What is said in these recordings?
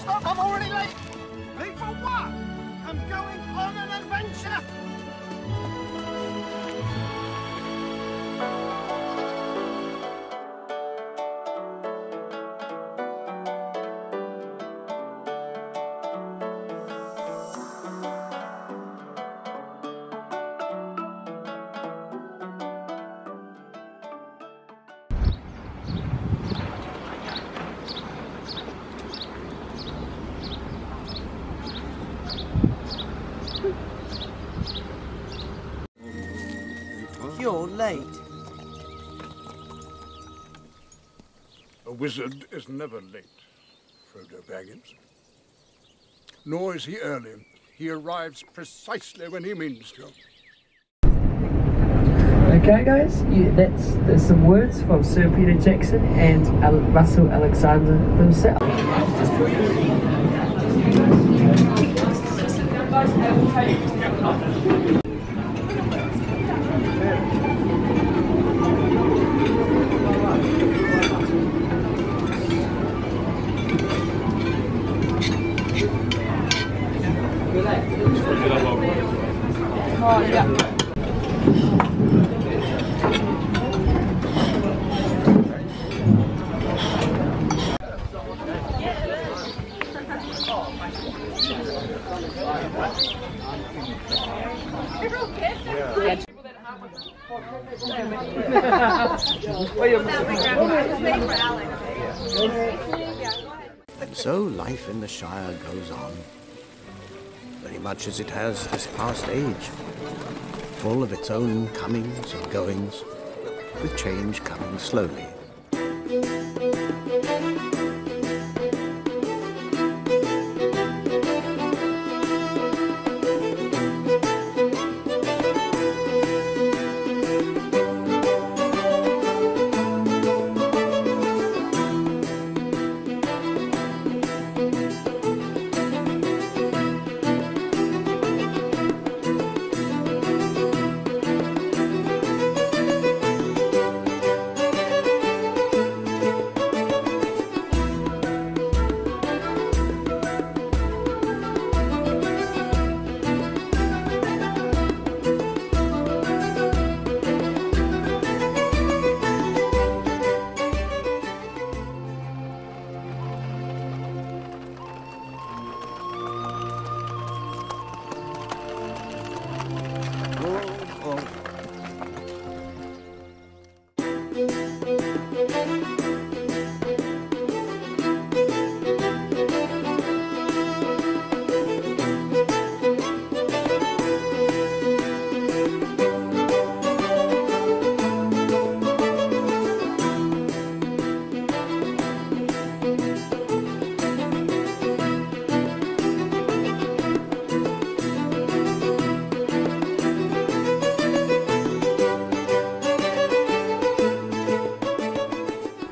stop, I'm already late. Late for what? I'm going on an adventure. You're late. A wizard is never late, Frodo Baggins. Nor is he early. He arrives precisely when he means to. Okay guys, there's some words from Sir Peter Jackson and Russell Alexander himself. Oh, yeah. So life in the Shire goes on, very much as it has this past age, full of its own comings and goings, with change coming slowly.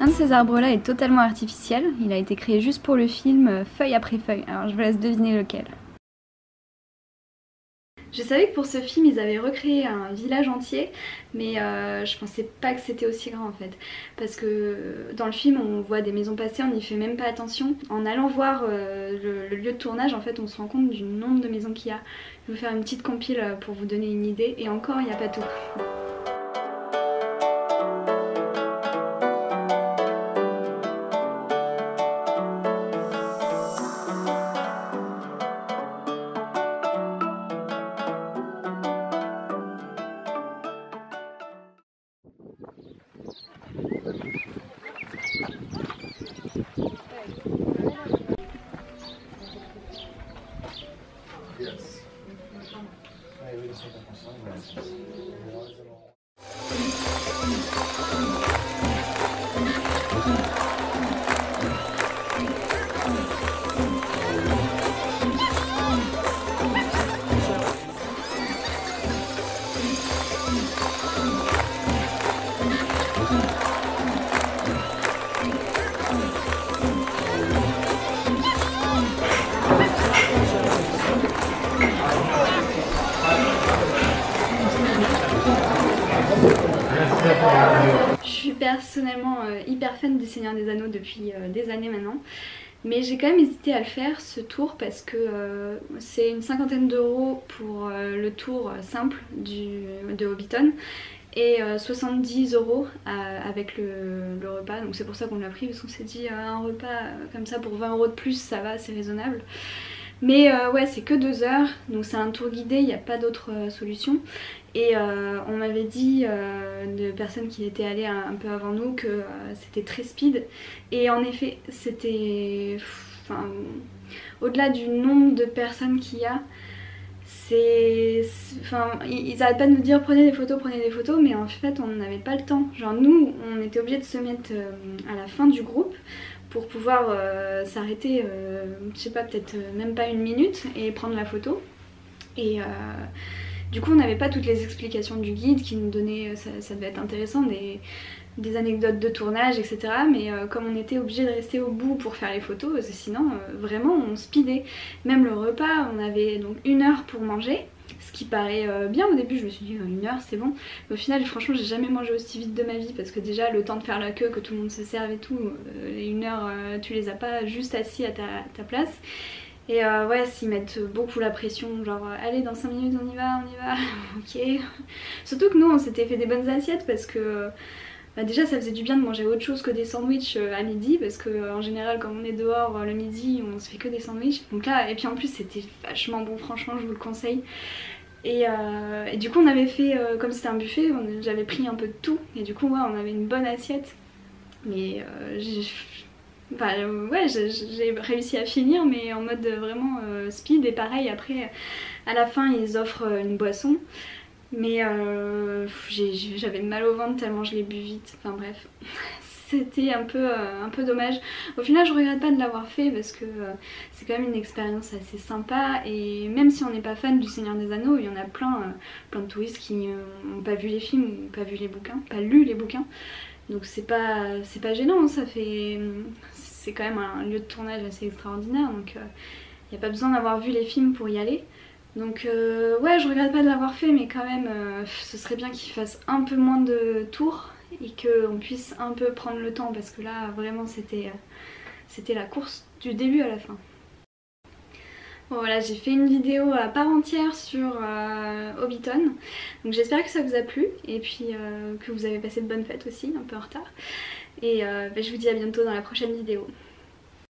Un de ces arbres-là est totalement artificiel, il a été créé juste pour le film, feuille après feuille, alors je vous laisse deviner lequel. Je savais que pour ce film ils avaient recréé un village entier, mais je pensais pas que c'était aussi grand en fait. Parce que dans le film on voit des maisons passer, on n'y fait même pas attention. En allant voir le lieu de tournage en fait on se rend compte du nombre de maisons qu'il y a. Je vais vous faire une petite compile pour vous donner une idée, et encore il n'y a pas tout. Je suis personnellement hyper fan du Seigneur des Anneaux depuis des années maintenant. Mais j'ai quand même hésité à le faire ce tour parce que c'est une cinquantaine d'euros pour le tour simple de Hobbiton et 70 euros avec le repas. Donc c'est pour ça qu'on l'a pris, parce qu'on s'est dit un repas comme ça pour 20 euros de plus ça va, c'est raisonnable. Mais ouais, c'est que 2 heures, donc c'est un tour guidé, il n'y a pas d'autre solution. Et on m'avait dit de personnes qui étaient allées un peu avant nous que c'était très speed. Et en effet, c'était... Enfin, au-delà du nombre de personnes qu'il y a, enfin, ils arrêtent pas de nous dire prenez des photos, mais en fait on n'avait pas le temps. Genre nous, on était obligés de se mettre à la fin du groupe pour pouvoir s'arrêter, je sais pas, peut-être même pas 1 minute et prendre la photo. Et du coup on n'avait pas toutes les explications du guide qui nous donnait, ça devait être intéressant, des anecdotes de tournage, etc. Mais comme on était obligé de rester au bout pour faire les photos, sinon vraiment on speedait. Même le repas, on avait donc 1 heure pour manger, ce qui paraît bien au début. Je me suis dit 1 heure c'est bon, mais au final franchement j'ai jamais mangé aussi vite de ma vie, parce que déjà le temps de faire la queue, que tout le monde se serve et tout, les 1 heure tu les as pas juste assis à ta place. Et ouais, s'ils mettent beaucoup la pression, genre allez dans 5 minutes on y va, ok. Surtout que nous on s'était fait des bonnes assiettes parce que bah déjà ça faisait du bien de manger autre chose que des sandwichs à midi, parce que en général quand on est dehors le midi on se fait que des sandwichs. Donc là, et puis en plus c'était vachement bon, franchement je vous le conseille. Et du coup on avait fait, comme c'était un buffet, j'avais pris un peu de tout et du coup ouais, on avait une bonne assiette. Mais ouais, j'ai réussi à finir, mais en mode vraiment speed. Et pareil, après à la fin ils offrent une boisson, mais j'avais mal au ventre tellement je l'ai bu vite. Enfin bref, c'était un peu dommage. Au final je regrette pas de l'avoir fait parce que c'est quand même une expérience assez sympa, et même si on n'est pas fan du Seigneur des Anneaux, il y en a plein de touristes qui n'ont pas vu les films ou pas vu les bouquins, pas lu les bouquins. Donc c'est pas gênant, c'est quand même un lieu de tournage assez extraordinaire, donc il n'y a pas besoin d'avoir vu les films pour y aller. Donc ouais, je regrette pas de l'avoir fait, mais quand même ce serait bien qu'il fasse un peu moins de tours et qu'on puisse un peu prendre le temps, parce que là vraiment c'était la course du début à la fin. Bon voilà, j'ai fait une vidéo à part entière sur Hobbiton, donc j'espère que ça vous a plu et puis que vous avez passé de bonnes fêtes aussi, un peu en retard. Et je vous dis à bientôt dans la prochaine vidéo.